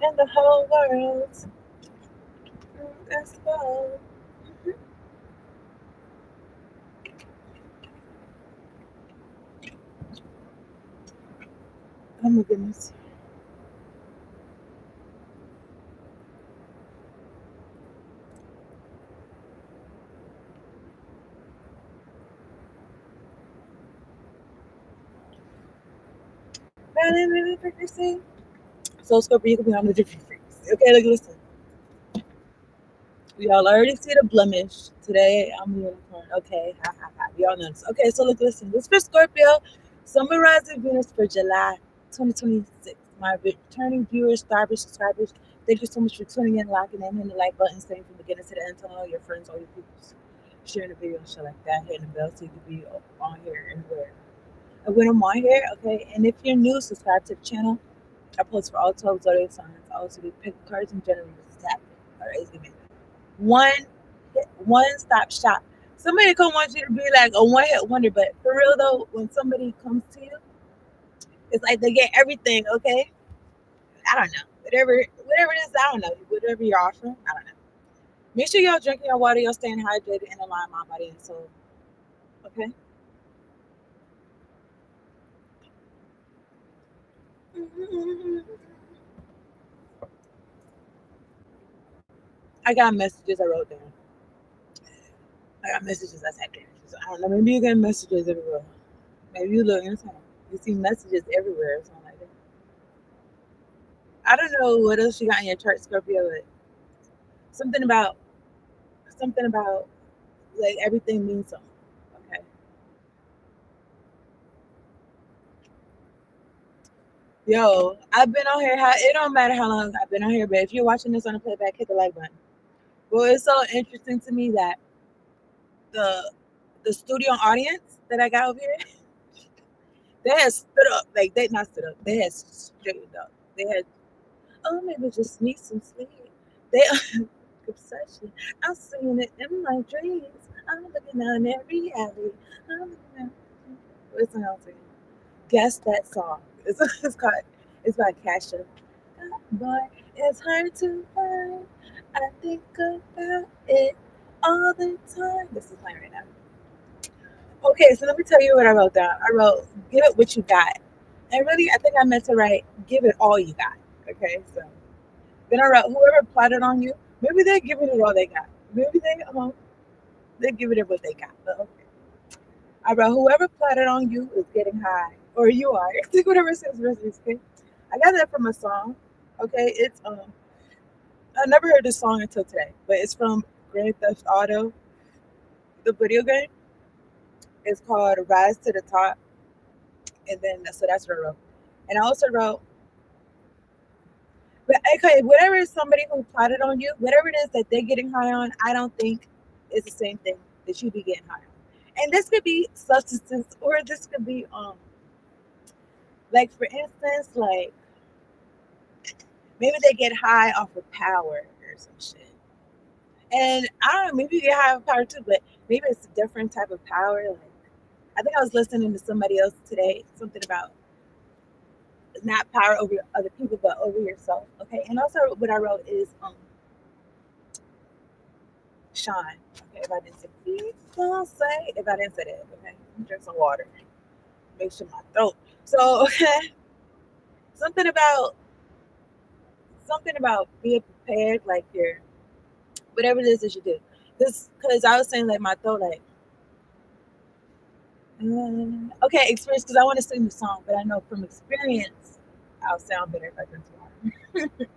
and the whole world. Let's go. Oh my goodness. Really frequency. So Scorpio, you can be on the different frequency. Okay, like listen. Y'all already see the blemish. Today I'm a unicorn. Okay, ha ha ha. Y'all know this. Okay, so look, listen. This for Scorpio. Summer rising Venus for July 2026. My returning viewers, starvers, subscribers, thank you so much for tuning in, locking in, hitting the like button, staying from the beginning to the end, telling all your friends, all your people, sharing the video and shit like that, hitting the bell so you can be on here everywhere. And when I'm on here, okay, and if you're new, subscribe to the channel. I post for all 12 zodiac signs. I also do pick cards and generators. Tap it. All right, it's gonna be one one stop shop. Somebody come want you to be like a one hit wonder, but for real though, when somebody comes to you, it's like they get everything. Okay, I don't know, whatever it is, I don't know, whatever you're offering, I don't know. Make sure y'all drinking your water, y'all staying hydrated, and align my body and soul. Okay. I got messages I wrote down. I got messages I typed in. So I don't know. Maybe you get messages everywhere. Maybe you look inside. You see messages everywhere or something like that. I don't know what else you got in your chart, Scorpio, but something about something about like everything means something. Okay. Yo, I've been on here. It don't matter how long I've been on here, but if you're watching this on a playback, hit the like button. Well, it's so interesting to me that the the studio audience that I got over here, they had stood up. Like they not stood up. They had straightened up. They had maybe just need some sleep. They obsession. I'm seeing it in my dreams. I'm looking down every alley. I'm looking down. What's the hell singing? Guess that song. It's called. It's by Kasha. Boy, it's hard to find. I think about it all the time. This is playing right now. Okay, so let me tell you what I wrote down. I wrote, "Give it what you got," and really, I think I meant to write, "Give it all you got." Okay, so then I wrote, "Whoever plotted on you, maybe they're giving it all they got. Maybe they're giving it what they got." But okay. I wrote, "Whoever plotted on you is getting high, or you are." Take whatever says resonates. Okay, I got that from a song. Okay, it's I never heard this song until today, but it's from Grand Theft Auto, the video game. It's called "Rise to the Top," and then so that's what I wrote. And I also wrote, but okay, whatever is somebody who plotted on you, whatever it is that they're getting high on, I don't think is the same thing that you be getting high on. And this could be substances, or this could be like for instance, like maybe they get high off of power or some shit. And I don't know, maybe you get high off power too, but maybe it's a different type of power. Like I think I was listening to somebody else today, something about not power over other people, but over yourself. Okay, and also what I wrote is shine. Okay, if I didn't say, please don't say if I didn't say that. Okay, drink some water. Make sure my throat. So okay, something about something about being prepared, like your whatever it is that you do. This because I was saying like my throat, like okay, experience because I want to sing the song, but I know from experience I'll sound better if I drink some water,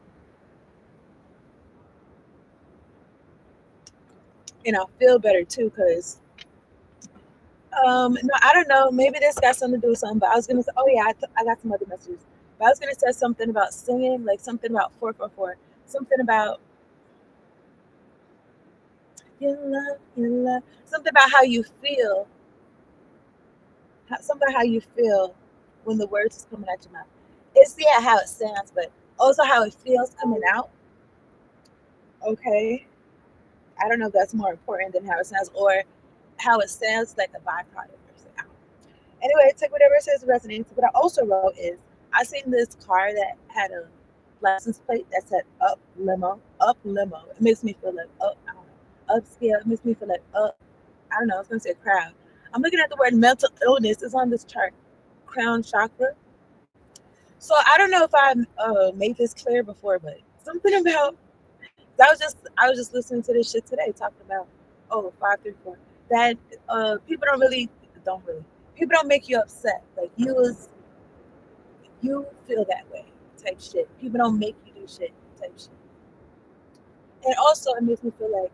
and I'll feel better too. Because no, I don't know. Maybe this got something to do with something. But I was gonna say, oh yeah, I got some other messages. But I was gonna say something about singing, like something about 444, something about your love, something about how you feel, something about how you feel when the words is coming out your mouth. It's yeah how it sounds, but also how it feels coming out. Okay, I don't know if that's more important than how it sounds, or how it sounds like a byproduct or something. Anyway, take whatever it says resonates. What I also wrote is I seen this car that had a license plate that said up limo. It makes me feel like up, I don't know, upscale. It makes me feel like up. I don't know. I was gonna say crowd. I'm looking at the word mental illness. It's on this chart, crown chakra. So I don't know if I made this clear before, but something about I was just listening to this shit today talking about 534 that people don't really people don't make you upset like you feel that way type shit. People don't make you do shit type shit. And also it makes me feel like,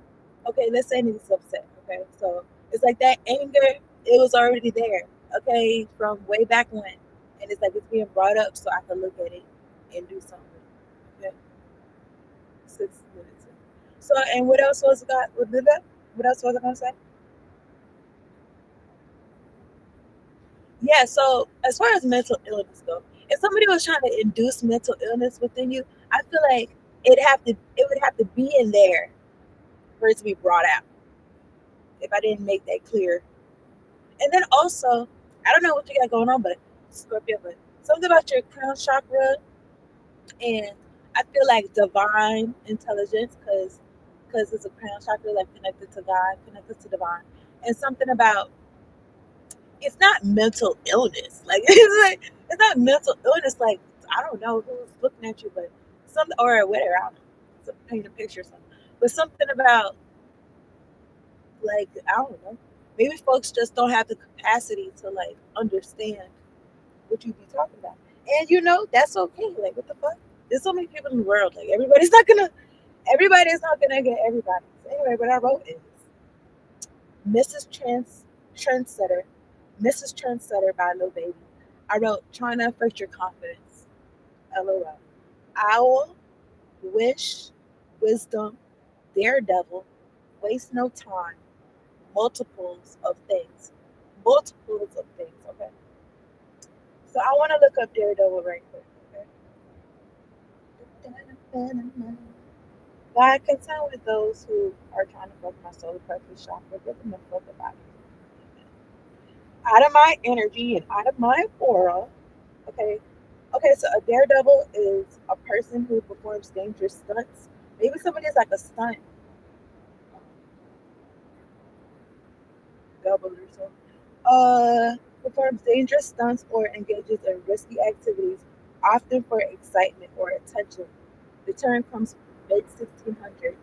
okay, let's say he's upset. Okay, so it's like that anger, it was already there. Okay, from way back when, and it's like it's being brought up so I can look at it and do something. Okay, 6 minutes. So and what else was got? What did that? What else was I gonna say? Yeah. So as far as mental illness go, if somebody was trying to induce mental illness within you, I feel like it would have to be in there for it to be brought out. If I didn't make that clear. And then also, I don't know what you got going on, but Scorpio, but something about your crown chakra, and I feel like divine intelligence because it's a crown chakra like connected to God, connected to divine, and something about it's not mental illness. It's not mental illness. Like I don't know who's looking at you, but some or whatever. I don't know. So paint a picture or something, but something about like I don't know. Maybe folks just don't have the capacity to like understand what you be talking about. And that's okay. Like what the fuck? There's so many people in the world. Like everybody's not gonna get everybody. So anyway, what I wrote is Mrs. Trendsetter, Mrs. Trendsetter by Lil Baby. I wrote trying to affect your confidence. LOL. Owl, wish, wisdom, daredevil, waste no time, multiples of things. Multiples of things, okay? So I want to look up daredevil right quick, okay? God concerned with those who are trying to fuck my solar plexus chakra, get them the fuck about it. Out of my energy and out of my aura. Okay. Okay, so a daredevil is a person who performs dangerous stunts. Maybe somebody is like a stunt double or so. Performs dangerous stunts or engages in risky activities, often for excitement or attention. The term comes from mid 1600s,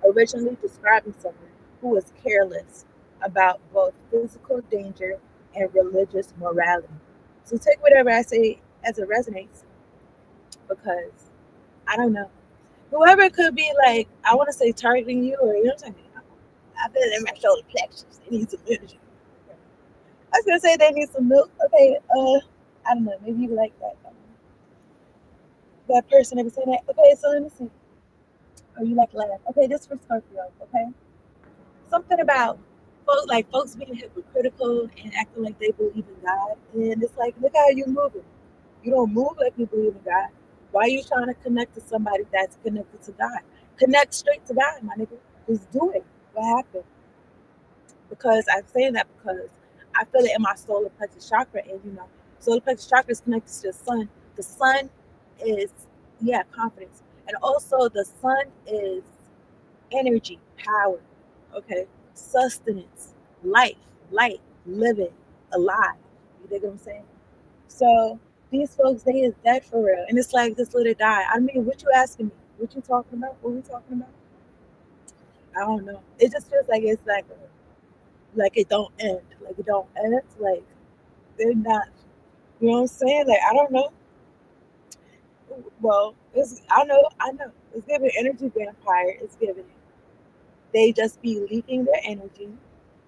originally describing someone who was careless about both physical danger and religious morality. So take whatever I say as it resonates, because I don't know. Whoever could be like, I want to say targeting you, or what I'm saying. I feel it in my shoulder plexus. They need some energy. I was gonna say they need some milk. Okay, I don't know. maybe you like that person ever say that. Okay, so let me see. Or you like laugh. Okay, this for Scorpio. Okay, something about folks being hypocritical and acting like they believe in God, and it's like, look how you moving. You don't move like you believe in God. Why are you trying to connect to somebody that's connected to God? Connect straight to God, my nigga. Just do it. What happened? Because I'm saying that because I feel it in my solar plexus chakra, and solar plexus chakra is connected to the sun. The sun is, yeah, confidence, and also the sun is energy, power, okay, sustenance, life, light, living, alive. You dig what I'm saying? So these folks, they is dead for real, and it's like this little die. I mean, what you asking me? What you talking about? What we talking about? I don't know. It just feels like it's like it don't end. Like it don't end. Like they're not. You know what I'm saying? Like I don't know. Well, it's I know. It's giving energy vampire. It's giving it. They just be leaking their energy,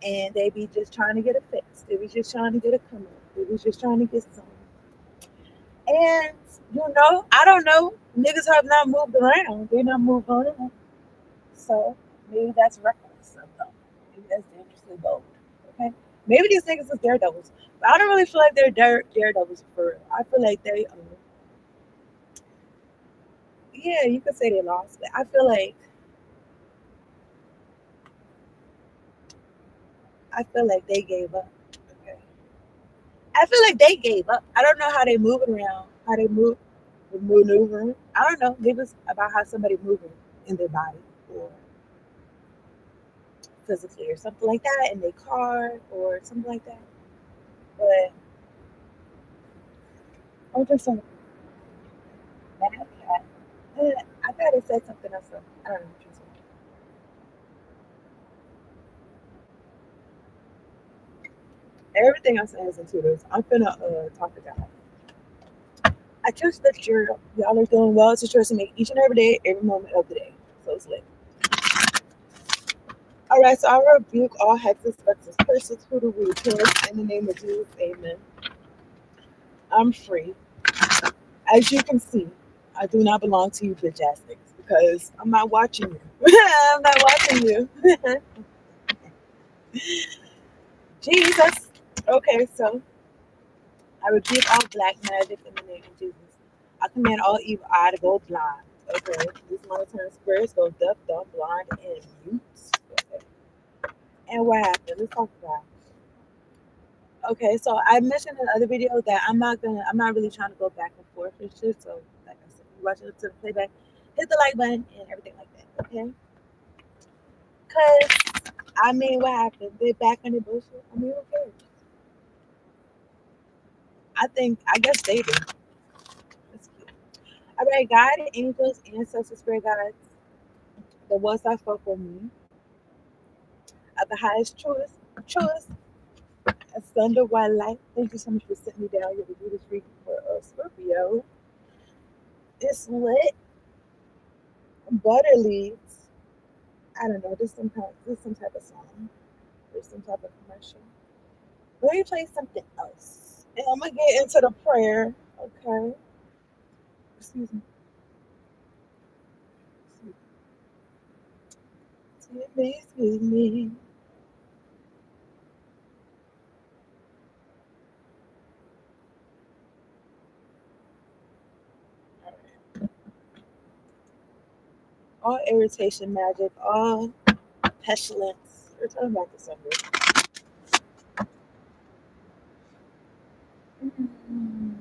and they be just trying to get a fix. They be just trying to get a come up. They be just trying to get something. And I don't know. Niggas have not moved around. They not moved on. So maybe that's reckless of them. Maybe that's dangerously bold. Okay. Maybe these niggas is daredevils. But I don't really feel like they're daredevils for real. I feel like yeah, you could say they lost, but I feel like they gave up. Okay. I feel like they gave up. I don't know how they move around, how they move. maneuvering. I don't know. Maybe it's about how somebody moving in their body or physically or something like that in their car or something like that. But I'm just a mad cat. I thought it said something else. Though. I don't know. Just, everything I'm saying is intuitive. I'm finna talk to God. I trust that y'all are doing well. It's a choice to make each and every day, every moment of the day. So it's lit. All right, so I rebuke all hexes, specters, curses, hoodoo, voodoo, killers in the name of Jesus. Amen. I'm free. As you can see, I do not belong to you, bitch ass niggas, because I'm not watching you. I'm not watching you. Jesus. Okay, so I rebuke all black magic in the name of Jesus. I command all evil eye to go blind. Okay, these monitoring spirits go deaf, dumb, blind, and mute. Okay. And what happened? Let's talk about it. Okay, so I mentioned in the other video that I'm not really trying to go back and forth and shit. So, like I said, you watching it to the playback, hit the like button and everything like that. Okay, cause I mean, what happened? They back on the bullshit. I mean, who cares? I guess they do. That's cute. All right, God, angels, ancestors, spirit guides, the ones that fuck with me, at the highest truest, asunder white light. Thank you so much for sitting me down here to do this reading for Scorpio. It's lit. Butter leads. I don't know. This some type of song. There's some type of commercial. Let me play something else. And I'm gonna get into the prayer. Okay. Excuse me. Excuse me. All irritation magic, all pestilence. We're talking about December. Mm.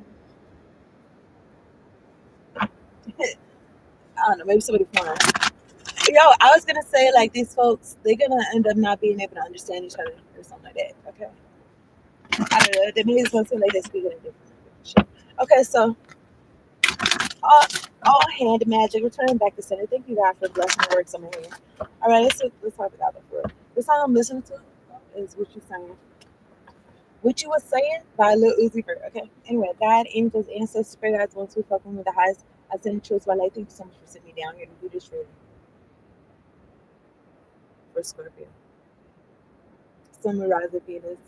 I don't know, maybe somebody fine. Yo, I was gonna say like these folks, they're gonna end up not being able to understand each other or something like that. Okay. I don't know. They maybe it's gonna seem like they're speaking in different shit. Okay, so all, all hand magic, returning back to center. Thank you God for blessing the works on my hand. All right, let's talk about that for the song I'm listening to is what you saying. What you was saying by Lil Uzi Vert. Okay. Anyway, God, angels, ancestors, spirit guides, one, two, fucking with the highest. I send truth by light. Thank you so much for sitting me down here to do this reading for Scorpio. Sun, Rise, Venus,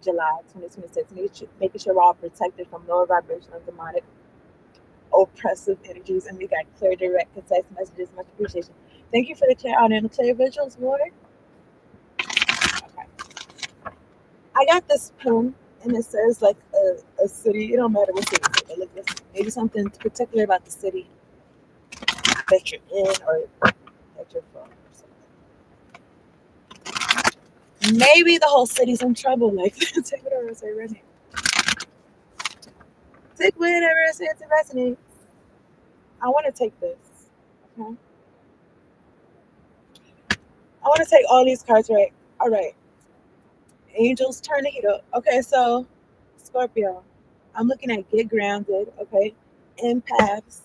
July 2026. Making sure we're all protected from lower vibrational, demonic, oppressive energies, and we got clear, direct, concise messages. Much appreciation. Thank you for the clear audio and the clear visuals, Lord. Okay. I got this pen, and it says like a city. It don't matter what city it's like, maybe something particular about the city that you're in or that you're from. Or something. Maybe the whole city's in trouble. Like, take whatever I say, resonate. Take whatever I say to resonate. I want to take this. Okay. I want to take all these cards, right? All right. Angels turn the heat up. Okay, so Scorpio. I'm looking at get grounded. Okay. Empaths,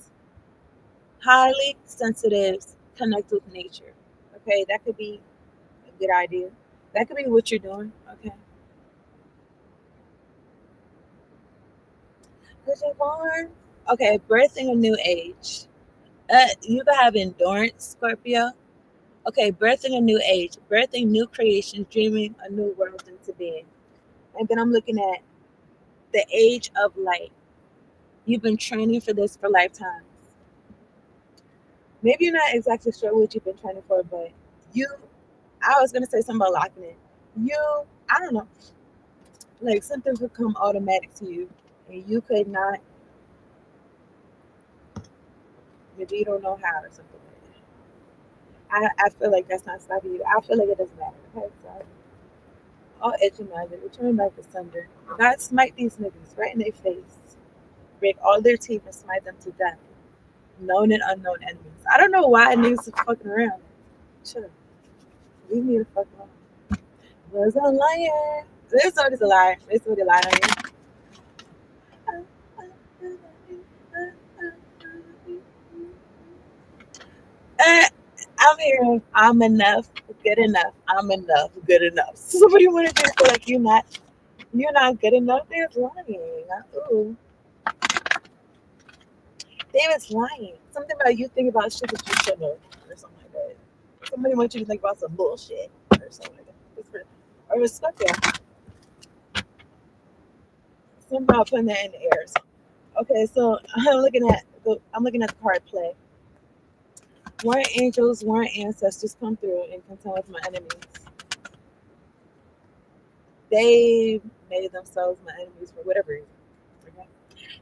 highly sensitives, connect with nature. Okay, that could be a good idea. That could be what you're doing. Okay. Because you're born. Okay, birthing a new age. You could have endurance, Scorpio. Okay, birthing a new age, birthing new creations, dreaming a new world into being. And then I'm looking at the age of light. You've been training for this for lifetimes. Maybe you're not exactly sure what you've been training for, but you, I was going to say something about locking it. You, I don't know, like something could come automatic to you and you could not, maybe you don't know how or something like that. I feel like that's not stopping you. I feel like it doesn't matter. Okay, so all edge and magic, return back to thunder. God smite these niggas right in their face. break all their teeth, and smite them to death. Known and unknown enemies. I don't know why niggas is fucking around. Shut up. Leave me the fuck alone. Was a liar. This one is a liar. This one is a liar on you. Uh, I'm hearing I'm enough, good enough. I'm enough, good enough. Somebody want to just feel like you're not good enough. They're lying. Ooh, David's lying. Something about you think about shit that you shouldn't have, or something like that. Somebody wants you to think about some bullshit or something like that. Or a Scorpio. Something about putting that in the air. Or something. Okay, so I'm looking at the card play. Warring angels, warring ancestors come through and contend with my enemies. They made themselves my enemies for whatever reason. Okay.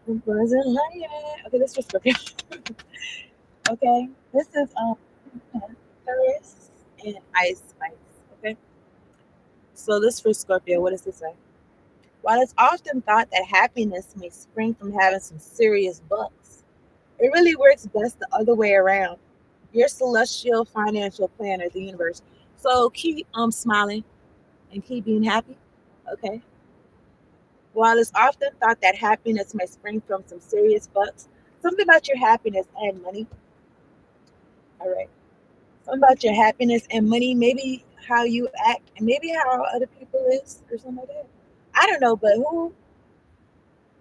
It wasn't lying. Okay, this is Scorpio. Okay, this is Paris and Ice Spice. Okay, so this for Scorpio. What does this say? While it's often thought that happiness may spring from having some serious bucks, it really works best the other way around. Your celestial financial planner, the universe. So keep smiling and keep being happy. Okay. While it's often thought that happiness may spring from some serious bucks, something about your happiness and money. All right. Something about your happiness and money, maybe how you act and maybe how other people is or something like that. I don't know, but who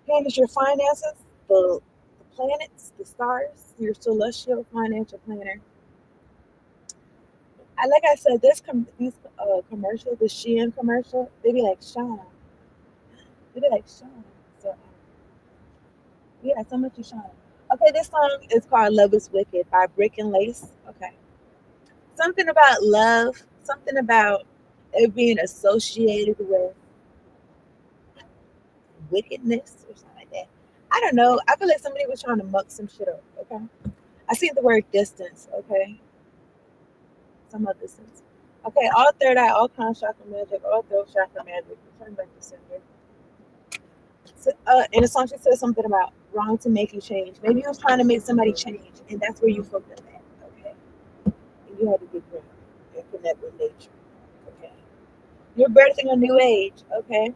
handles your finances? The planets, the stars, your celestial financial planner. I like I said, these commercials, the Shein commercial, they be like Sean, they be like Sean. So yeah, so much is Sean. Okay, this song is called "Love Is Wicked" by Brick and Lace. Okay, something about love, something about it being associated with wickedness or something like that. I don't know. I feel like somebody was trying to muck some shit up. Okay, I see the word distance. Okay, some of distance. Okay, all third eye, all crown chakra magic, all throat chakra magic. Turn back to center. So, in a song, she said something about wrong to make you change. Maybe you was trying to make somebody change, and that's where you fucked up at. Okay, and you had to get grounded and connect with nature. Okay, you're birthing a new age. Okay,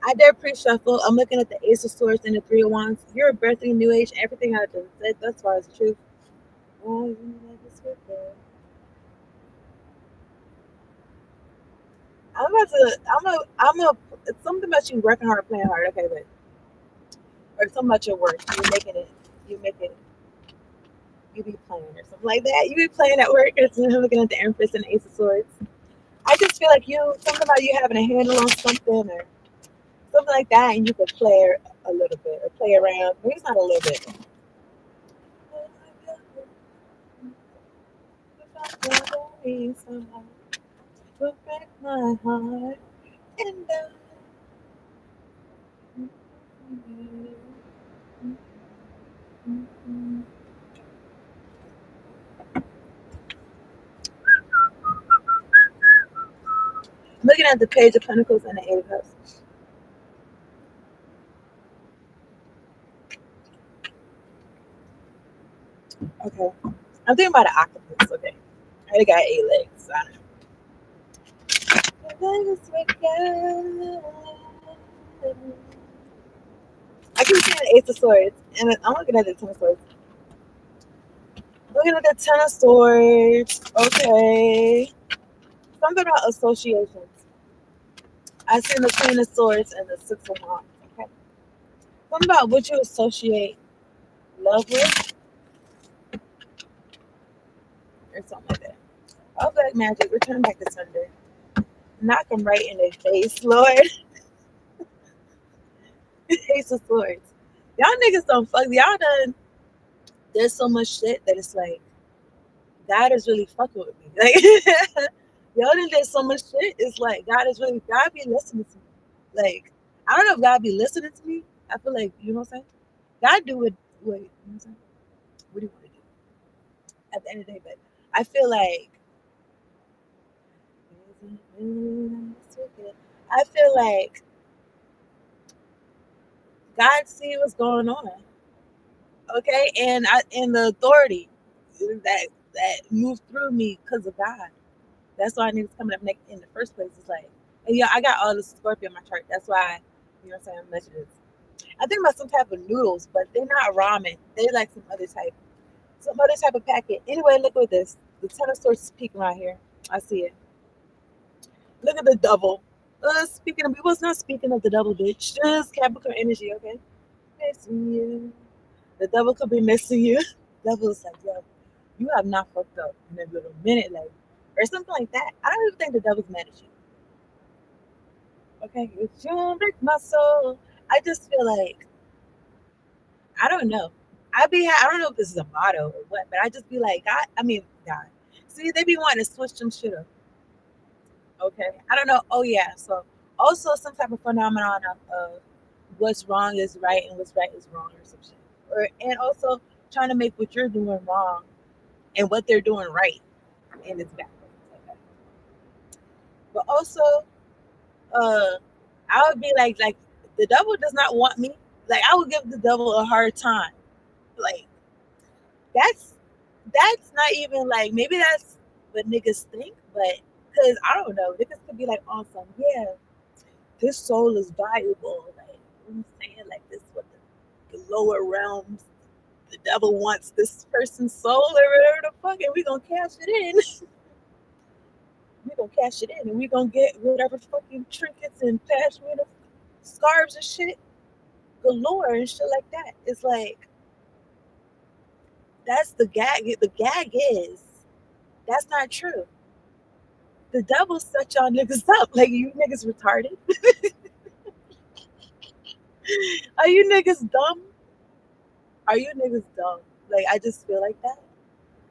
I dare pre-shuffle. I'm looking at the Ace of Swords and the Three of Wands. You're birthing a new age. Everything I just said thus far is true. Oh, you know, this with that. I'm about to. I'm a. It's something about you working hard, playing hard. Okay, but or something about your work. You're making it. You make it. You be playing or something like that. You be playing at work. It's looking at the Empress and the Ace of Swords. I just feel like something about you having a handle on something or something like that, and you could play a little bit or play around. Maybe it's not a little bit. Will break my heart and looking at the Page of Pentacles and the Eight of Cups. Okay, I'm thinking about an octopus. Okay, I got 8 legs. I don't know. I keep seeing the Ace of Swords, and I'm looking at the Ten of Swords. Looking at the Ten of Swords. Okay, something about associations. I see the Queen of Swords and the Six of Wands. Okay, something about what you associate love with or something like that. All black magic, return back to Sunday. Knock them right in their face, Lord. Ace of Swords. Y'all niggas don't fuck. Y'all done. There's so much shit that it's like, God is really fucking with me. Like, y'all done did so much shit. It's like, God be listening to me. Like, I don't know if God be listening to me. I feel like, you know what I'm saying? God do it. Wait, you know what I'm saying? What do you want to do at the end of the day? But I feel like, I feel like God see what's going on, okay? And the authority that moves through me because of God. That's why niggas coming up next in the first place. It's like, and yeah, I got all the Scorpio in my chart. That's why, you know what I'm saying, I'm mentioning this. I think about some type of noodles, but they're not ramen. They like some other type of packet. Anyway, look at this. The Ten of Swords is peeking right here. I see it. Look at the double. Speaking of, we was not speaking of the double, bitch. Just Capricorn energy, okay? Missing you. The devil could be missing you. Devil's like, yo, you have not fucked up in a little minute, like, or something like that. I don't even think the devil's mad at you. Okay, you don't break my soul. I just feel like I don't know. I don't know if this is a motto or what, but I just be like, God. I mean, God. See, they be wanting to switch them shit up. Okay, I don't know. Oh yeah, so also some type of phenomenon of what's wrong is right and what's right is wrong or some shit. Or and also trying to make what you're doing wrong and what they're doing right, and it's backwards. Okay. But also, uh, I would be like the devil does not want me. Like I would give the devil a hard time. Like that's not even like maybe that's what niggas think, but because I don't know, niggas could be like awesome, yeah, this soul is valuable. Like I'm saying, like this what the lower realms, the devil wants this person's soul or whatever the fuck, and we gonna cash it in. We gonna cash it in, and we gonna get whatever fucking trinkets and pashmina scarves and shit galore and shit like that. It's like that's the gag. The gag is that's not true. The devil set y'all niggas up. Like you niggas retarded. Are you niggas dumb? Are you niggas dumb? Like I just feel like that.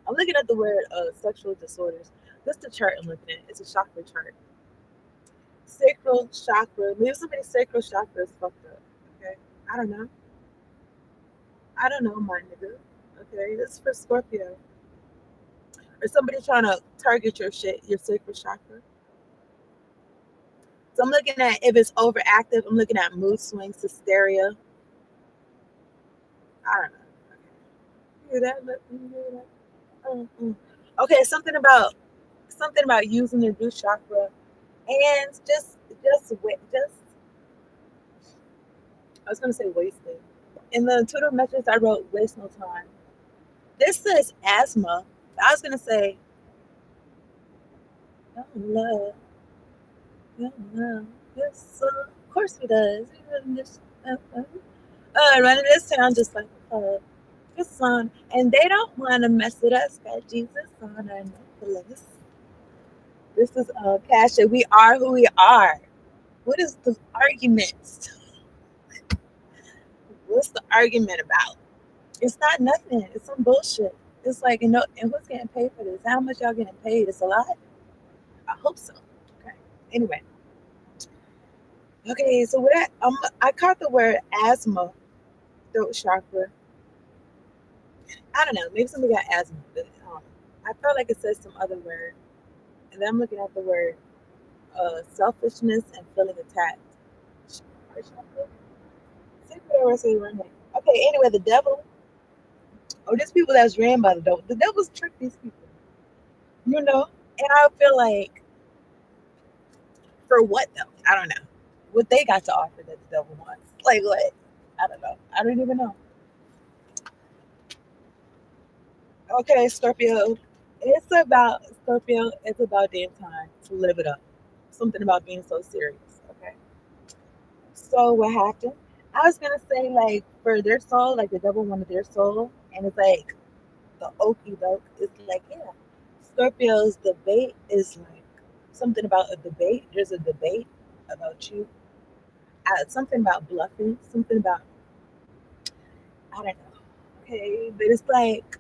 I'm looking at the word sexual disorders. This is the chart I'm looking at. It's a chakra chart. Sacral chakra. Maybe somebody's sacral chakra is fucked up. Okay. I don't know. I don't know, my nigga. Okay. This is for Scorpio. Or somebody trying to target your shit, your sacral chakra. So I'm looking at if it's overactive. I'm looking at mood swings, hysteria. I don't know. Hear that? Let me hear that. Mm-mm. Okay, something about using the root chakra and just I was gonna say wasting. In the tutor metrics I wrote waste no time. This says asthma. I was gonna say oh love, oh love. Yes, of course he does. He doesn't just running this town just like this song, and they don't want to mess with us. Got Jesus on our necklace. This is Pasha. We are who we are. What is the argument? What's the argument about? It's not nothing. It's some bullshit. It's like, and who's getting paid for this? How much y'all getting paid? It's a lot. I hope so. Okay. Anyway. Okay. So I caught the word asthma, throat chakra. I don't know. Maybe somebody got asthma, but I felt like it says some other word. And then I'm looking at the word selfishness and feeling attacked. Heart chakra. See what I say right here. Okay. Anyway, the devil. Or just people that's ran by the devil. The devil's tricked these people. You know? And I feel like for what though? I don't know. What they got to offer that the devil wants. Like what? I don't know. I don't even know. Okay, Scorpio. It's about damn time to live it up. Something about being so serious. Okay. So what happened? I was gonna say like for their soul, like the devil wanted their soul, and it's like the okie doke. It's like yeah, Scorpio's debate is like something about a debate. There's a debate about you. Something about bluffing. Something about I don't know. Okay, but it's like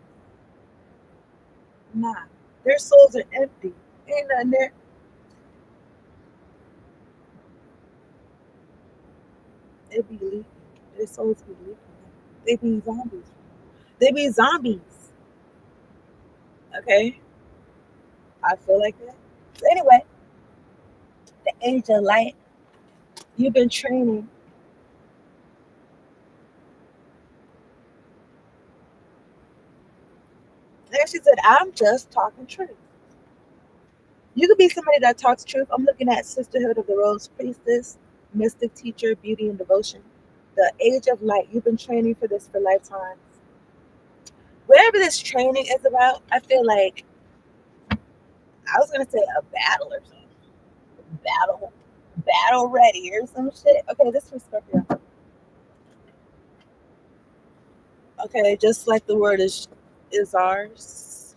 nah, their souls are empty. Ain't nothing there. They be leaking. Their souls be leaking. They be zombies. They be zombies. Okay, I feel like that. So anyway, the angel light. You've been training. Like she said, I'm just talking truth. You could be somebody that talks truth. I'm looking at Sisterhood of the Rose Priestess, Mystic Teacher, Beauty and Devotion. The Age of Light. You've been training for this for lifetimes. Whatever this training is about, I feel like I was gonna say a battle or something. Battle, battle ready or some shit. Okay, this was Scorpio. Okay, just like the word is ours.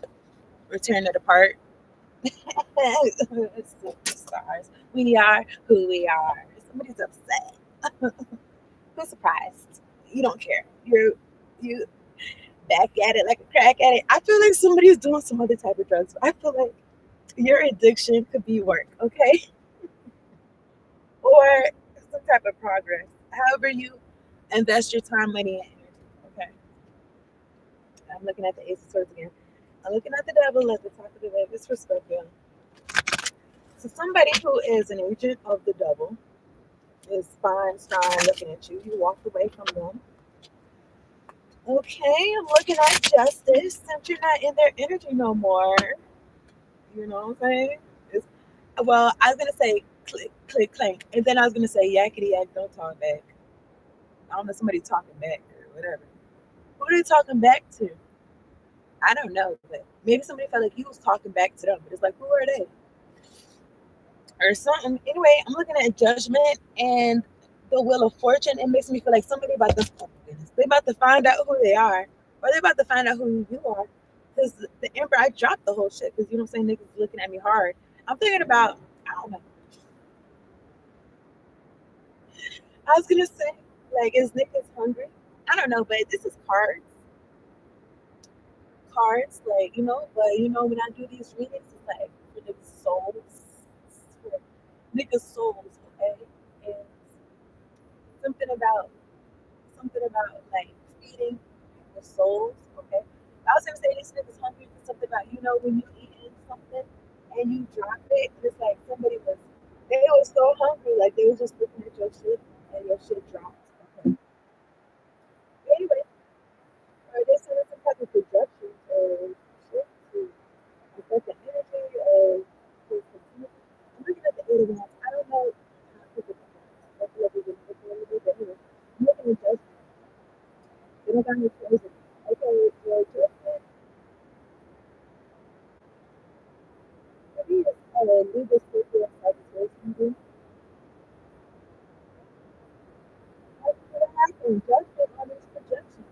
Return to the part. Stars. We are who we are. Somebody's upset. Who's surprised? You don't care. You back at it like a crack at it. I feel like somebody's doing some other type of drugs. I feel like your addiction could be work, okay? Or some type of progress. However you invest your time, money, and energy. Okay. I'm looking at the Ace of Swords again. I'm looking at the devil at the top of the web. It's for Scorpio. So somebody who is an agent of the devil is fine, starring looking at you. You walked away from them. Okay, I'm looking at justice since you're not in their energy no more. You know what I'm saying? It's, well, I was gonna say click, click, clank, and then I was gonna say yakety yak, don't talk back. I don't know, somebody talking back or whatever. Who are they talking back to? I don't know, but maybe somebody felt like you was talking back to them, but it's like, who are they? Or something. Anyway, I'm looking at judgment and the wheel of fortune. It makes me feel like somebody about to, oh my goodness, they about to find out who they are, or they about to find out who you are. Because the emperor, I dropped the whole shit. Because you know what I'm saying, niggas looking at me hard. I'm thinking about, I don't know. I was gonna say, like, is niggas hungry? I don't know, but this is cards, like but when I do these readings, it's like for niggas' souls, for niggas' souls, okay, and something about like feeding the souls, okay. I was gonna say this niggas hungry for something about when you eating something and you drop it, and it's like somebody was they were so hungry, like they was just looking at your shit and your shit dropped. Okay. Anyway, they sent us some type of projection or shit to affect the energy of his community. I'm looking at the eight of wands. I don't know how to put it. I feel like we've been looking a little bit, but anyway, I'm looking at judgment. They don't got me crazy. Okay, well, judgment, maybe it's legal Scorpio Sagittarius energy. How could it happen? Judgment on these projections.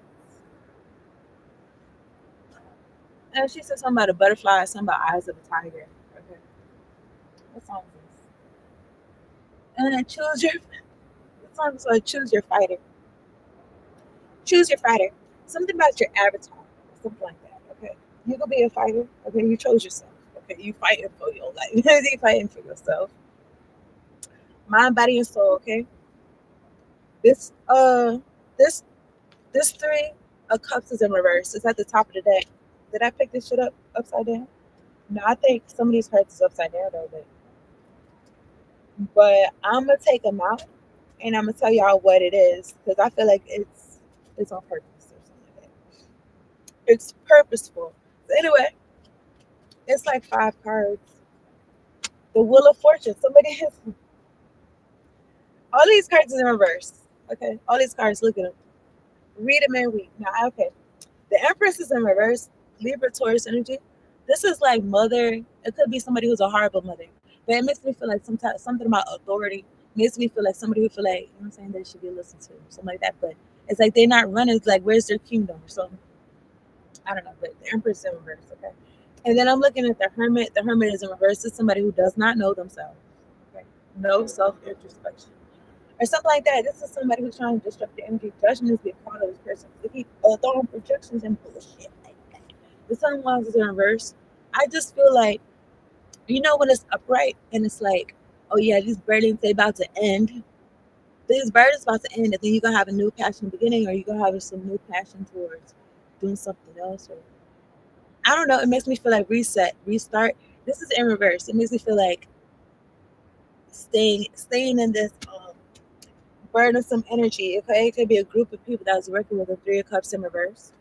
And she said something about a butterfly, something about eyes of a tiger. Okay, what song is this? And then choose your. What song is like choose your fighter? Choose your fighter. Something about your avatar, something like that. Okay, you could be a fighter. Okay, you chose yourself. Okay, you fighting for your life. You fighting for yourself. Mind, body, and soul. Okay, this this this three of cups is in reverse. It's at the top of the deck. Did I pick this shit up upside down? No, I think some of these cards is upside down though. But I'm gonna take them out and I'm gonna tell y'all what it is because I feel like it's on purpose or something like that. It's purposeful. So anyway, it's like five cards. The Wheel of Fortune. Somebody has all these cards is in reverse. Okay, all these cards. Look at them. Read them and read. Now, okay. The Empress is in reverse. Libra, Taurus energy. This is like mother. It could be somebody who's a horrible mother, but it makes me feel like sometimes something about authority makes me feel like somebody who feel like I'm saying they should be listened to, something like that. But it's like they're not running. It's like where's their kingdom or something. I don't know. But the Empress is in reverse. Okay. And then I'm looking at the Hermit. The Hermit is in reverse. It's somebody who does not know themselves. Okay. No self introspection or something like that. This is somebody who's trying to disrupt the energy. Judgment is being part of this person. They keep throwing projections and bullshit like that. The sun wands is in reverse. I just feel like, when it's upright and it's like, oh yeah, these burdens they about to end. These burdens about to end, and then you're gonna have a new passion beginning, or you're gonna have some new passion towards doing something else. Or I don't know. It makes me feel like reset, restart. This is in reverse. It makes me feel like staying in this burdensome energy. Okay, it could be a group of people that was working with the Three of Cups in reverse.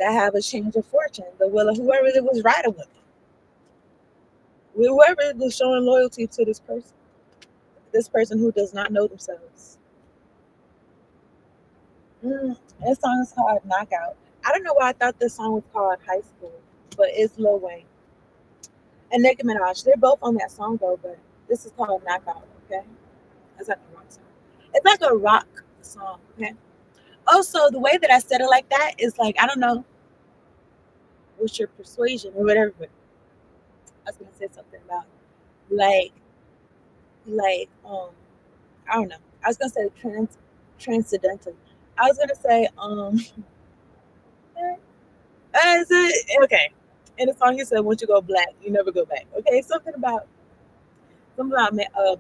that have a change of fortune, the will of whoever it was riding with them, whoever was showing loyalty to this person who does not know themselves. That song is called Knockout. I don't know why I thought this song was called High School, but it's Lil Wayne and Nicki Minaj. They're both on that song though, but this is called Knockout. Okay, it's like a rock song. It's like a rock song. Okay. Also, the way that I said it like that is like I don't know what's your persuasion or whatever, but I was gonna say something about like like I don't know. I was gonna say transcendental. I was gonna say is it okay? In the song, he said, "Once you go black, you never go back." Okay, something about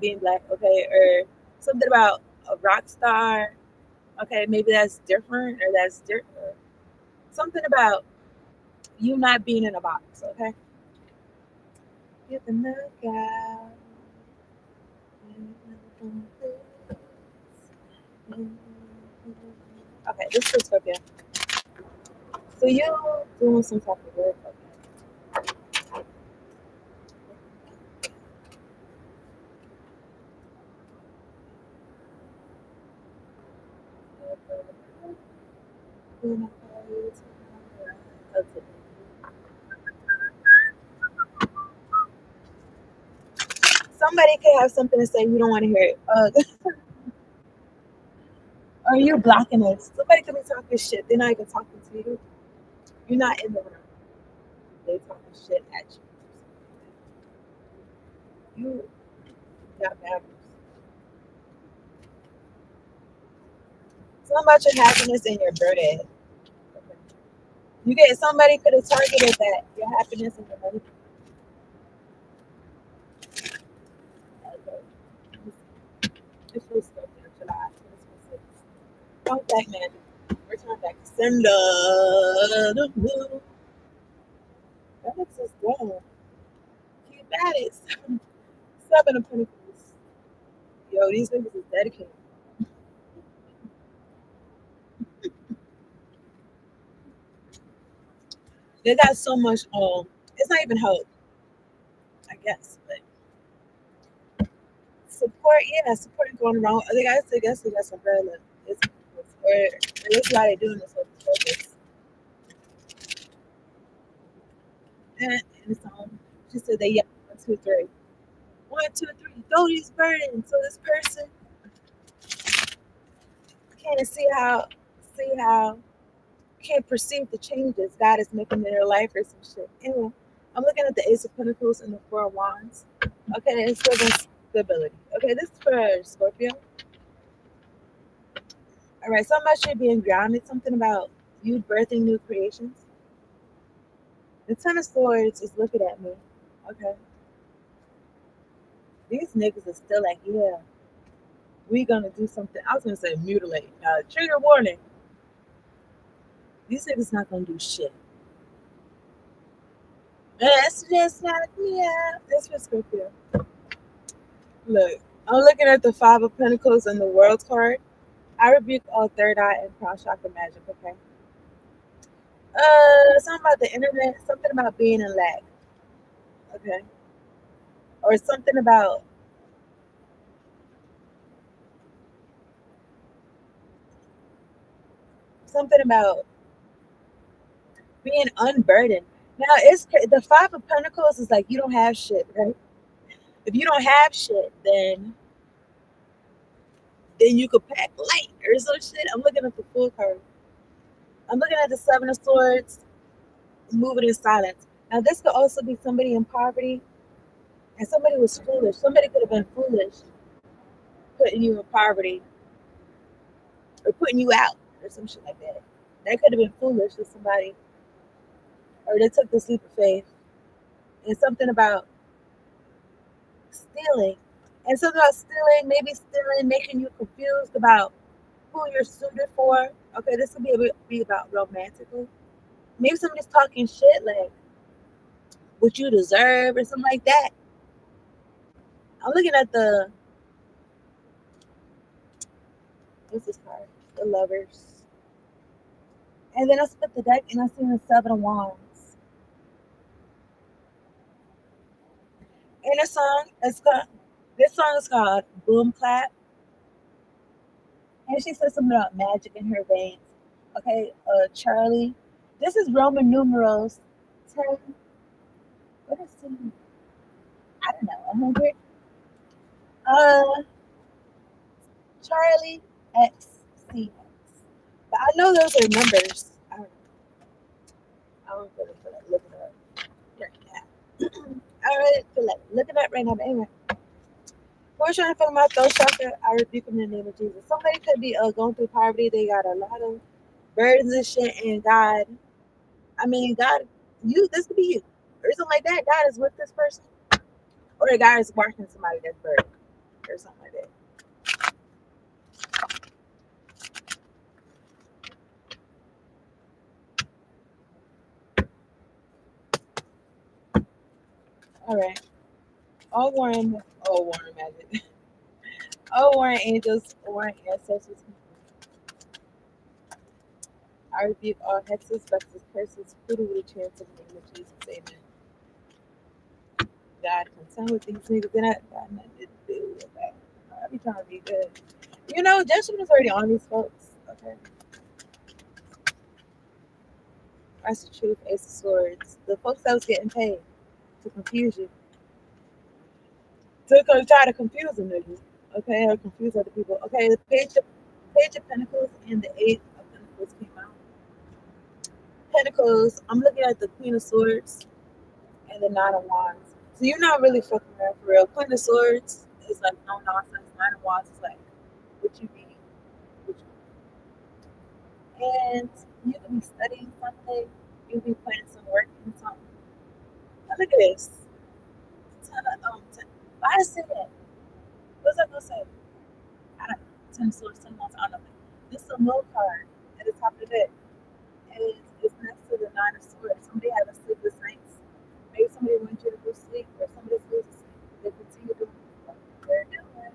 being black. Okay, or something about a rock star. Okay, maybe that's different, or that's different. Something about you not being in a box. Okay, get the knockout. Okay, this is Scorpio. So you doing some type of work? Okay. Okay. Somebody could have something to say. You don't want to hear it. Or you're blocking us. Somebody could be talking shit. They're not even talking to you. You're not in the room. They talking shit at you. You got manners. Something about your happiness and your birthday. Okay. You get somebody could have targeted that your happiness and your money. Okay. It's really stuff in July 2026. Come back, man. Return back. Send the moon. That looks just dumb. Keep at it. Seven of Pentacles. Yo, these niggas is dedicated. They got so much it's not even hope, I guess, but support, yeah, support going around. I guess they got some umbrella. It's where it looks like they're doing this with purpose. And it's she said they yell 1, 2, 3. 1, 2, 3, throw these burdens so this person can see how can't perceive the changes God is making in their life or some shit. Anyway, I'm looking at the Ace of Pentacles and the Four of Wands. Okay, it's for stability. Okay, this is for Scorpio. All right, something about you being grounded, something about you birthing new creations. The Ten of Swords is looking at me. Okay, these niggas are still like, yeah, we gonna do something. I was gonna say mutilate. Trigger warning. These niggas not gonna do shit. That's just knock me out. That's for Scorpio. Look, I'm looking at the Five of Pentacles and the World card. I rebuke all third eye and cross chakra magic. Okay. Something about the internet. Something about being in lag. Okay. Or something about being unburdened. Now the Five of Pentacles is like you don't have shit, right? If you don't have shit, then you could pack light or some shit. I'm looking at the full card. I'm looking at the Seven of Swords, moving in silence. Now this could also be somebody in poverty, and somebody was foolish. Somebody could have been foolish, putting you in poverty or putting you out or some shit like that. That could have been foolish to somebody, or they took the leap of faith. And something about stealing, and something about stealing, maybe stealing, making you confused about who you're suited for. Okay, this could be about romantically. Maybe somebody's talking shit like what you deserve or something like that. I'm looking at the what's this card? The Lovers. And then I split the deck and I seen the Seven of Wands. And this song is called Boom Clap. And she said something about magic in her veins. Okay, Charlie. This is Roman numerals 10. What is 10? I don't know, 100. Uh, Charlie XCX. But I know those are numbers. I don't really feel like looking it up right now. I don't really feel like looking it up right now. But anyway, we're trying to fill my throat chakra. I rebuke in the name of Jesus. Somebody could be going through poverty. They got a lot of burdens and shit, and God. I mean, God, this could be you, or something like that. God is with this person, or God is watching somebody that's burdened, or something like that. All right. All Warren magic. All Warren angels, Warren ancestors. I rebuke all hexes, vexes, curses, hoodoo chants in the name of Jesus. Amen. God, concerned with these niggas, and I got nothing to do with that. I be trying to be good. You know, judgment is already on these folks. Okay. That's the truth. Ace of Swords. The folks that was getting paid to confuse you. To try to confuse them, niggas. Okay, or confuse other people. Okay, the page of Pentacles and the Eight of Pentacles came out. Pentacles, I'm looking at the Queen of Swords and the Nine of Wands. So you're not really fucking around for real. Queen of Swords is like no nonsense. Nine of Wands is like what you need. And you can be studying something. You can be putting some work in something. Now look at this. Why is it that? What's I gonna say? I don't know. 10 swords, 10 wands. I don't know. This is a low card at the top of the deck. And it's next to the nine of swords. Somebody had a sleepless nights. Maybe somebody wants you to go sleep, or somebody's losing sleep. They continue doing what they're doing.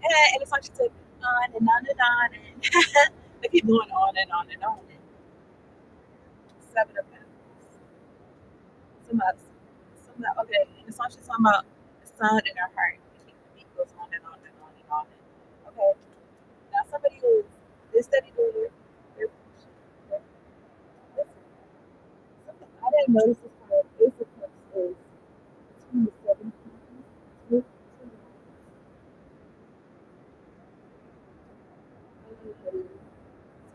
And it's like she said, on and on and on. And they keep going on and on and on. Seven of Pentacles. Okay, and the song she's talking about the sun in her heart. The beat goes on and on and on and on. Okay, now somebody who is steady doing their something I didn't notice this part. Ace of Cups is between the seven with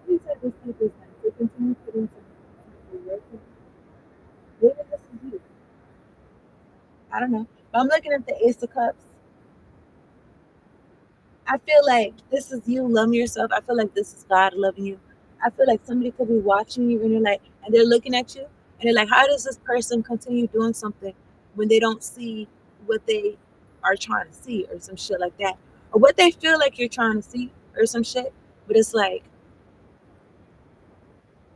somebody said this type is nice. They continue putting some work in. Maybe this is you. I don't know. But I'm looking at the Ace of Cups. I feel like this is you loving yourself. I feel like this is God loving you. I feel like somebody could be watching you and you're like, and they're looking at you and they're like, how does this person continue doing something when they don't see what they are trying to see or some shit like that? Or what they feel like you're trying to see or some shit. But it's like,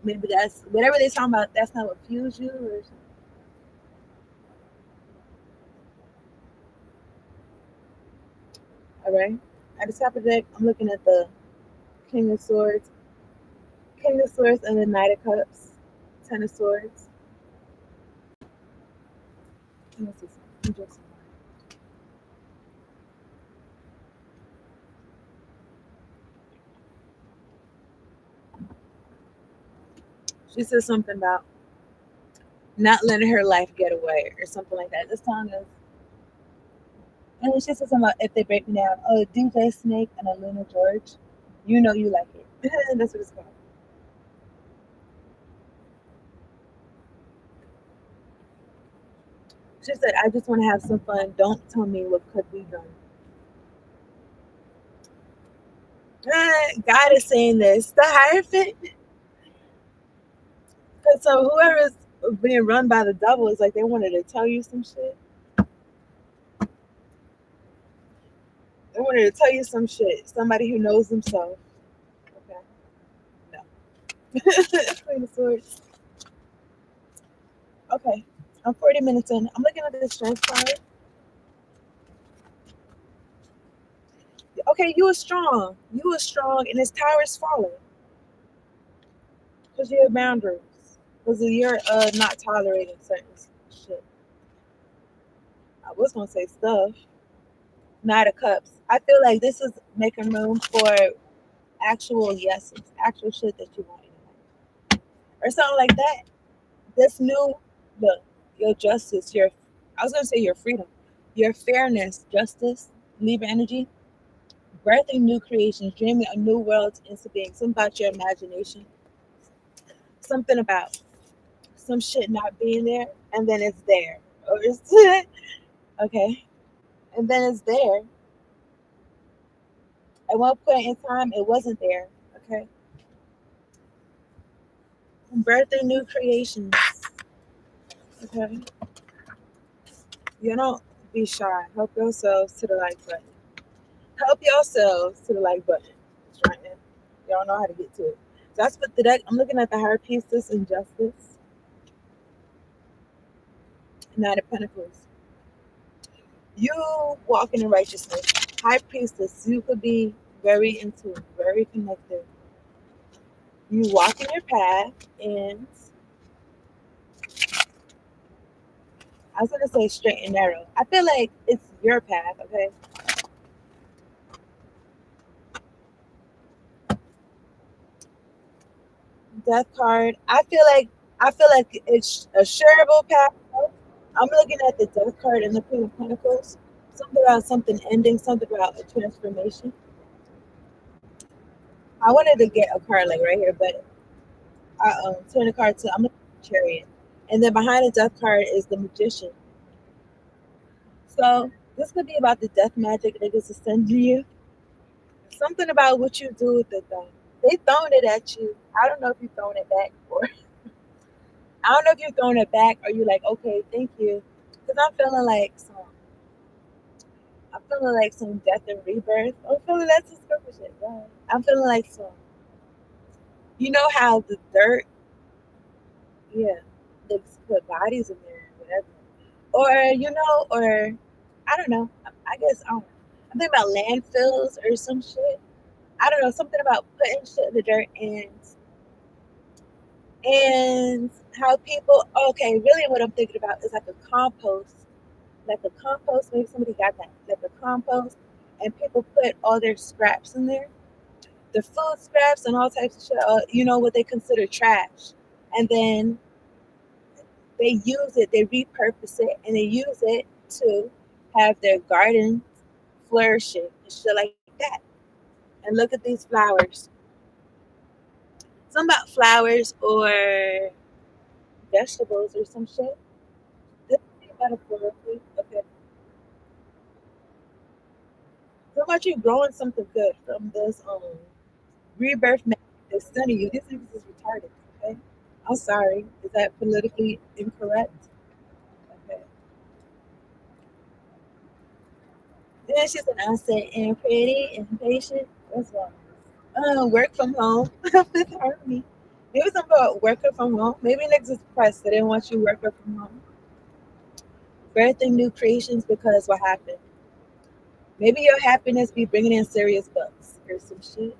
maybe that's whatever they're talking about, that's not what fuels you or something. All right. At the top of the deck, I'm looking at the King of Swords, and the Knight of Cups, Ten of Swords. She said something about not letting her life get away or something like that. This song is, and she said something about if they break me down. Oh, DJ Snake and Aluna George, you know you like it. That's what it's called. She said, I just want to have some fun. Don't tell me what could be done. God is saying this. The Hierophant. So whoever is being run by the devil is like they wanted to tell you some shit. They wanted to tell you some shit. Somebody who knows themselves. Okay. No. Queen of Swords. Okay. I'm 40 minutes in. I'm looking at this strength card. Okay, you are strong. You are strong, and this tower is falling. because you have boundaries. Because you're not tolerating certain shit. I was gonna say stuff. Knight of Cups. I feel like this is making room for actual yeses, actual shit that you want in life, or something like that. This new look, your justice, your I was gonna say your freedom, your fairness, justice, Libra energy, birthing new creations, dreaming a new world into being. Something about your imagination, something about some shit not being there, and then it's there, or it's okay, and then it's there. At one point in time, it wasn't there. Okay, birthing new creations. Okay, you don't be shy. Help yourselves to the like button. Help yourselves to the like button. It's right now. Y'all know how to get to it. So that's what the deck. I'm looking at the High Priestess and Justice, Knight of Pentacles. You walk in righteousness. High Priestess, you could be very into, very connected. You walk in your path, and I was gonna say straight and narrow. I feel like it's your path, okay? Death card. I feel like it's a shareable path. I'm looking at the Death card and the Queen of Pentacles. Something about something ending, something about a transformation. I wanted to get a card like right here, but I turn the card to I'm looking at the Chariot, and then behind the Death card is the Magician. So this could be about the death magic niggas to send you. Something about what you do with the thing. They throwing it at you. I don't know if you're throwing it back, or I don't know if you're throwing it back, or you like, okay, thank you, because I'm feeling like some death and rebirth. I'm feeling that's some Scorpio shit. Yeah. I'm feeling like some. You know how the dirt, yeah, they just put bodies in there, or whatever, or or I don't know. I guess I don't know. I'm thinking about landfills or some shit. I don't know, something about putting shit in the dirt and how people. Okay, really, what I'm thinking about is like a compost. Maybe somebody got that, like a compost, and people put all their scraps in there, the food scraps and all types of shit. What they consider trash, and then they use it, they repurpose it, and they use it to have their garden flourishing and shit like that. And look at these flowers. Some about flowers or vegetables or some shit. This is metaphorically. Okay. So about you growing something good from this rebirth magic that's sending you. This is retarded. Okay. I'm sorry. Is that politically incorrect? Okay. Then she's an asset and pretty and patient. What's wrong? Work from home. Fifth harmony. Maybe something about working from home. Maybe niggas is pressed. They didn't want you working from home. Birthing new creations because what happened? Maybe your happiness be bringing in serious bucks or some shit.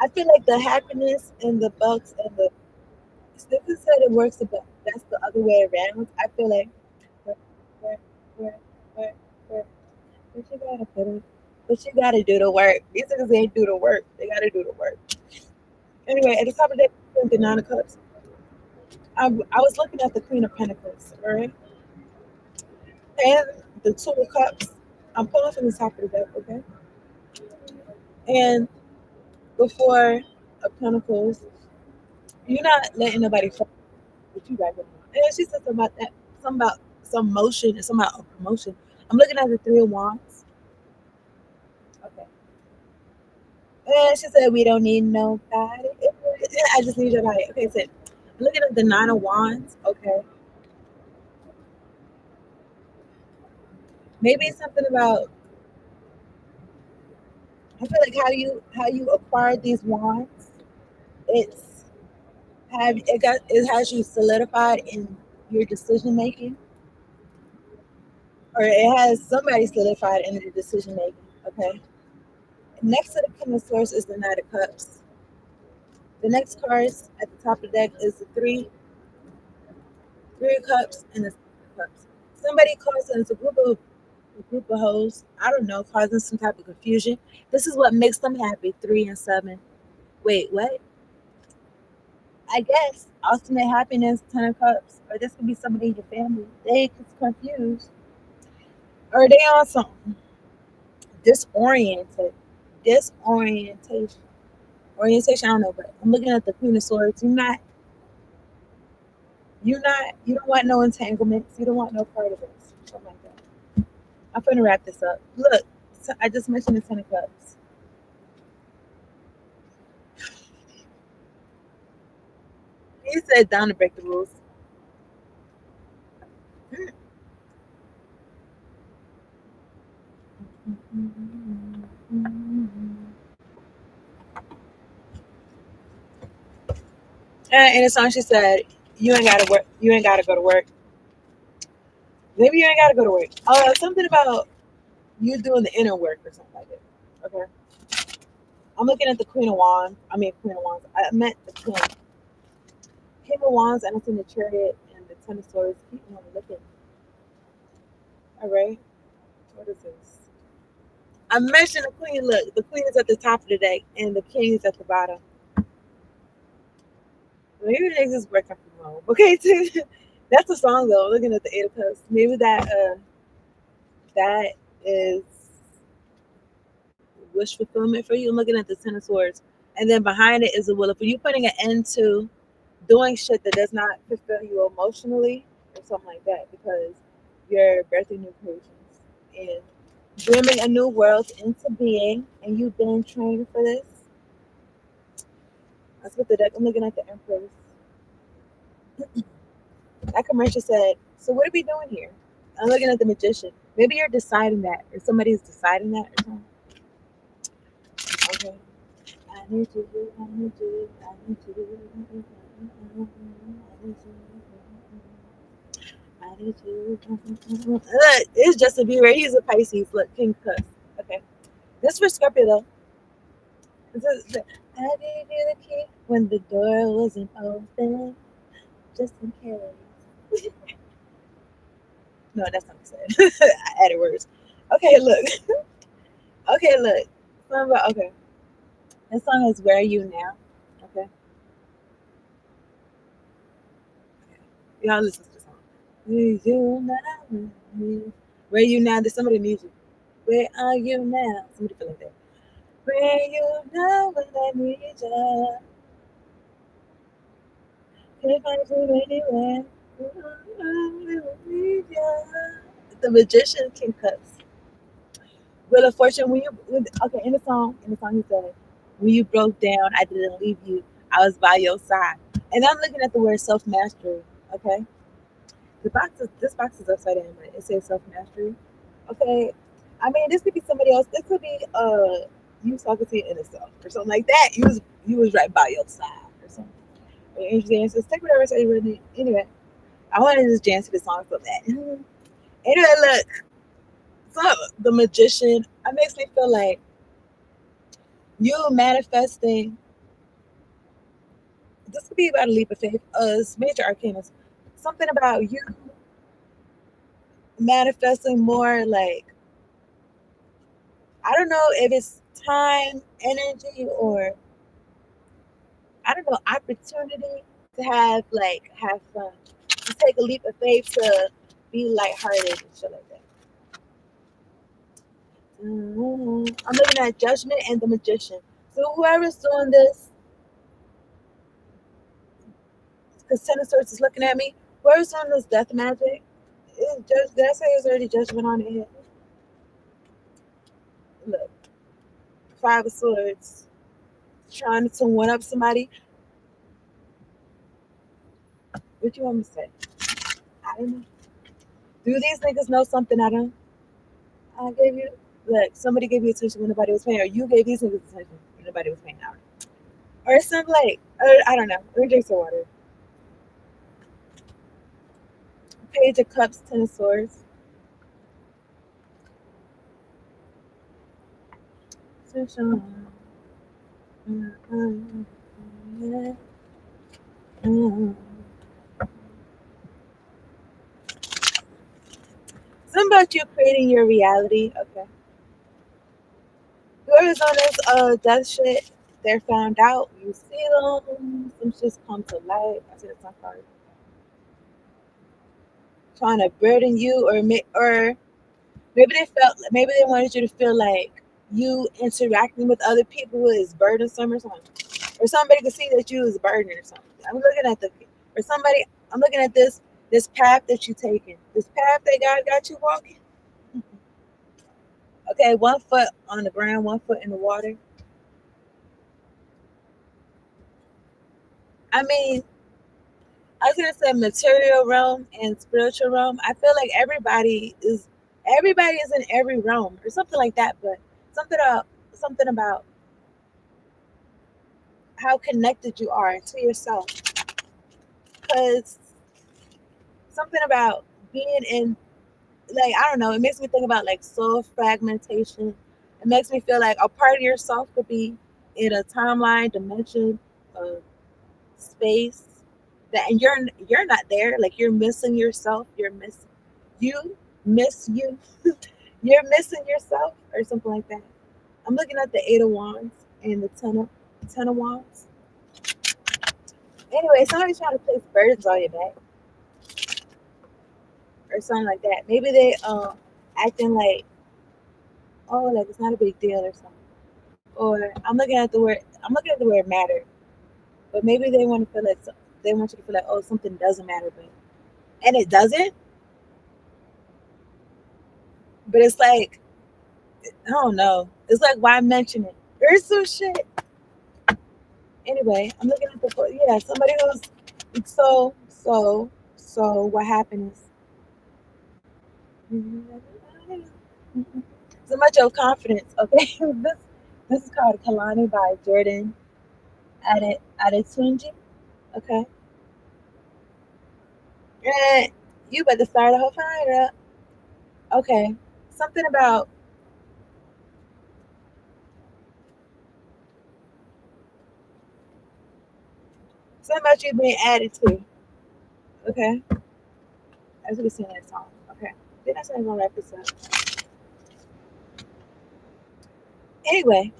I feel like the happiness and the bucks and the Stephen said it works, but that's the other way around. I feel like where, where, where, where, where, what you gotta put it, but you gotta do the work. These niggas ain't do the work. They gotta do the work. Anyway, at the top of the Nine of Cups, I was looking at the Queen of Pentacles, all right, and the Two of Cups. I'm pulling from the top of the deck, okay, and before a Pentacles, you're not letting nobody fuck what you got going on. And she said something about that, something about some motion and something about a promotion. I'm looking at the Three of Wands. Okay. And she said we don't need nobody. I just need your body. Okay, so I'm looking at the Nine of Wands. Okay. Maybe it's something about I feel like how you acquired these wands. It's it has you solidified in your decision making, or it has somebody solidified in your decision making. Okay, Next to the King of Swords is the Knight of Cups. The next cards at the top of the deck is the three of cups and the Seven of cups. Somebody calls us a group of hoes. I don't know, causing some type of confusion. This is what makes them happy. 3 and 7. Wait, what? I guess ultimate happiness, 10 of cups, or this could be somebody in your family. They get confused, or they on something disoriented, disorientation, orientation. I don't know, but I'm looking at the Queen of Swords. You don't want no entanglements. You don't want no part of this. Something like that. I'm gonna wrap this up. Look, so I just mentioned the 10 of cups. He said down to break the rules. And in the song she said, "You ain't gotta work. You ain't gotta go to work. Maybe you ain't gotta go to work. Something about you doing the inner work or something like that." Okay. I'm looking at the Queen of Wands. I mean, Queen of Wands. I meant the King of Wands, and it's in the Chariot and the 10 of Swords. Keep on looking. All right. What is this? I mentioned the Queen. Look, the Queen is at the top of the deck, and the King is at the bottom. Maybe they just working from home. Okay, too. That's a song though. Looking at the 8 of Cups, maybe that is wish fulfillment for you. I'm looking at the 10 of Swords, and then behind it is a will. For you putting an end to doing shit that does not fulfill you emotionally or something like that, because you're birthing new creations and dreaming a new world into being, and you've been trained for this. That's what the deck. I'm looking at the Empress. That commercial said, "So what are we doing here?" I'm looking at the Magician. Maybe you're deciding that, or somebody's deciding that, or something. Okay. I need you. I need you. I need you. I need you. I need you. Look, it's Justin Bieber. He's a Pisces. Look, King Cuss. Okay. This for Scorpio though. It says, I gave you the key when the door wasn't open, just in case. No, that's not what I said. I added words. Okay, look. Okay, look. Okay. This song is Where Are You Now? Okay. Y'all listen to the song. Where you now? Where you now? There's somebody needs you. Where are you now? Somebody feel like that. Where you now when I need you? Can't find you anywhere. Need you. The Magician King Cuts. Wheel of Fortune. Okay, in the song he said, "When you broke down, I didn't leave you. I was by your side." And I'm looking at the word self mastery. Okay, this box is upside down, but it says self mastery. Okay, I mean this could be somebody else. This could be you talking to your inner self or something like that. You was right by your side or something. Interesting. So take whatever say you really. Anyway, I wanted to just jam to the song so bad. Anyway, look, so the Magician. It makes me feel like you manifesting. This could be about a leap of faith. Major arcana. Something about you manifesting more like, I don't know if it's time, energy, or I don't know, opportunity to have fun. To take a leap of faith to be lighthearted and shit like that. I'm looking at Judgment and the Magician. So whoever's doing this, because Ten of Swords is looking at me, whoever's doing this death magic, did I say it's already Judgment on it? Look, 5 of Swords, trying to one up somebody. What you want me to say? I don't know. Do these niggas know something I don't? I gave you, like, somebody gave you attention when nobody was paying, or you gave these niggas attention when nobody was paying out. Or something like, or, I don't know. Let me drink some water. Page of Cups, 10 of Swords. Something about you creating your reality. Okay. Whoever's on this death shit, they're found out. You see them. Some shit's come to light. I said it's not hard. Trying to burden you, or maybe maybe they wanted you to feel like you interacting with other people is burdensome or something, or somebody could see that you is a burden or something. I'm looking at the or somebody. I'm looking at this path that you taking, this path that God got you walking. Okay, 1 foot on the ground, 1 foot in the water. I mean, I was gonna say material realm and spiritual realm. I feel like everybody is in every realm or something like that. But something about how connected you are to yourself. Because something about being in, like, I don't know, it makes me think about like soul fragmentation. It makes me feel like a part of yourself could be in a timeline, dimension, uh, space that, and you're not there. Like you're missing yourself. You're missing you. Miss you. You're missing yourself or something like that. I'm looking at the 8 of Wands and the ten of Wands. Anyway, somebody's trying to place burdens on your back or something like that. Maybe they acting like, oh, like it's not a big deal or something. Or I'm looking at the word matter. But maybe they want to feel like they want you to feel like, oh, something doesn't matter, but and it doesn't. But it's like, I don't know. It's like, why mention it? There's some shit. Anyway, I'm looking at yeah, somebody who's so what happened is so much of confidence. Okay, this is called Kalani by Jordan Adetunji. Okay, and you better start a whole fire up. Okay, something about you being added to. Okay, as we sing that song. Okay, then that's how I'm gonna wrap this up. Anyway,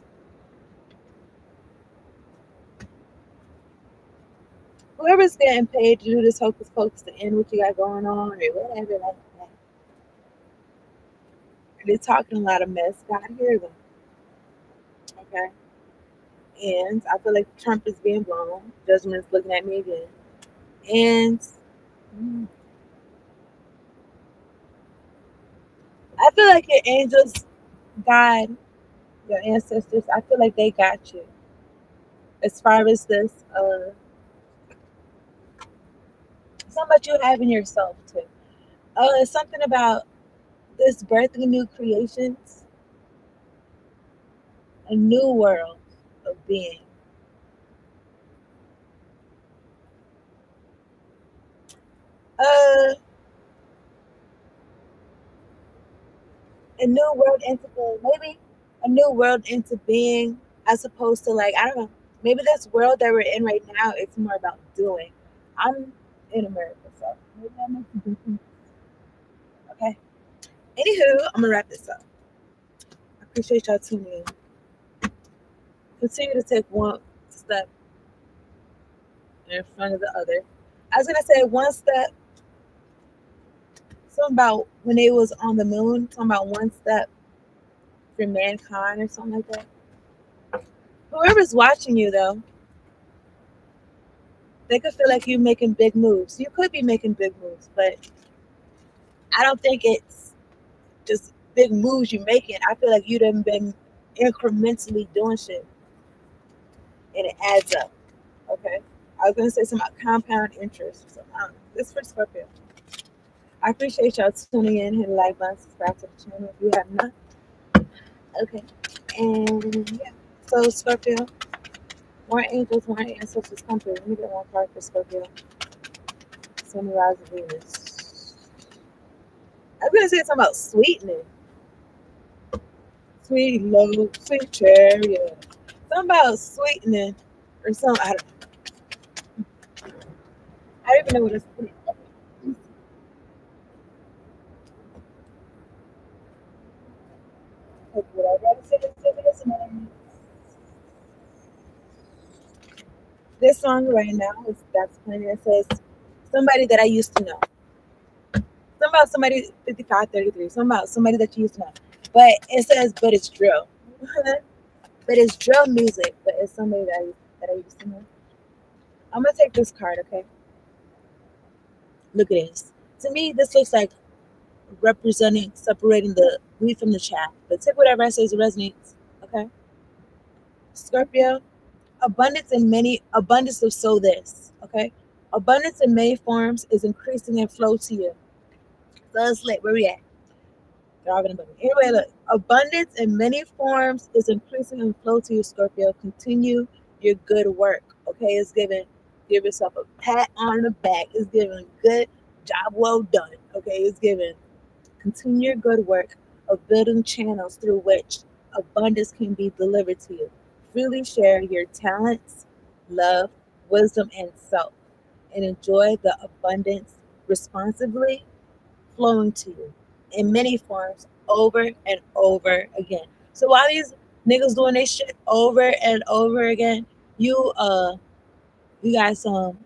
whoever's getting paid to do this hocus pocus to end what you got going on or whatever like that, they're talking a lot of mess. God hear them. Okay. And I feel like Trump is being blown. Judgment is looking at me again. And I feel like your angels, God, your ancestors, I feel like they got you. As far as this, something about you having yourself too. It's something about this birthing new creations, a new world of being. Uh, a new world into maybe a new world into being, as opposed to like, I don't know, maybe this world that we're in right now, it's more about doing. I'm in America, so maybe that makes a difference. Okay. Anywho, I'm gonna wrap this up. I appreciate y'all tuning in. Continue to take one step in front of the other. I was gonna say one step, something about when they was on the moon, talking about one step for mankind or something like that. Whoever's watching you though, they could feel like you're making big moves. You could be making big moves, but I don't think it's just big moves you're making. I feel like you'd have been incrementally doing shit and it adds up. Okay. I was gonna say something about compound interest. So this for Scorpio. I appreciate y'all tuning in, hit the like button, subscribe to the channel if you have not. Okay. And yeah. So Scorpio, more angels, more ancestors come through. Let me get one card for Scorpio. Sun, rise, of Venus. I'm gonna say something about sweetening. Sweet low, sweet cherry. Yeah. Something about sweetening or something. I don't even know what it's sweet. What I gotta say this morning. This song right now is that's playing. It says somebody that I used to know. Something about somebody 55, 33. Something about somebody that you used to know. But it says, but it's drill. But it's drill music. But it's somebody that I used to know. I'm gonna take this card, okay? Look at this. To me, this looks like representing separating the wheat from the chaff. But take whatever I say as it resonates. Okay. Scorpio, abundance of so this. Okay. Abundance in many forms is increasing in flow to you. So let's let where we at? Driving abundance. Anyway, look, abundance in many forms is increasing in flow to you, Scorpio. Continue your good work. Okay, it's giving give yourself a pat on the back. It's giving good job well done. Okay, it's giving continue your good work of building channels through which abundance can be delivered to you. Freely share your talents, love, wisdom, and self, and enjoy the abundance responsibly flowing to you in many forms over and over again. So while these niggas doing this shit over and over again, you got some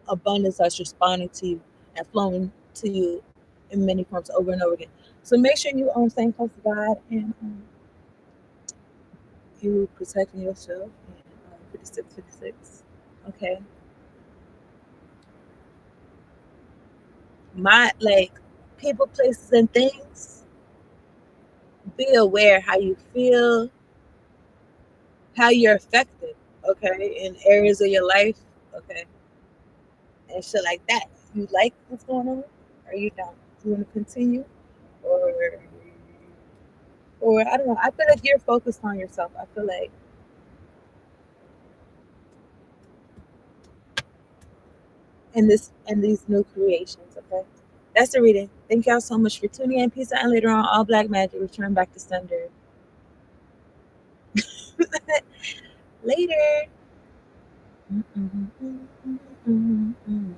abundance that's responding to you and flowing to you in many forms over and over again. So make sure you staying close to God and you protecting yourself. And 56, 56. Okay, my like people, places, and things. Be aware how you feel, how you're affected. Okay, in areas of your life. Okay, and shit like that. You like what's going on, or you don't? You want to continue, or I don't know. I feel like you're focused on yourself. I feel like in this and these new creations. Okay, that's the reading. Thank y'all so much for tuning in. Peace out, and later on, all black magic return back to sender. Later. Mm-mm, mm-mm, mm-mm, mm-mm.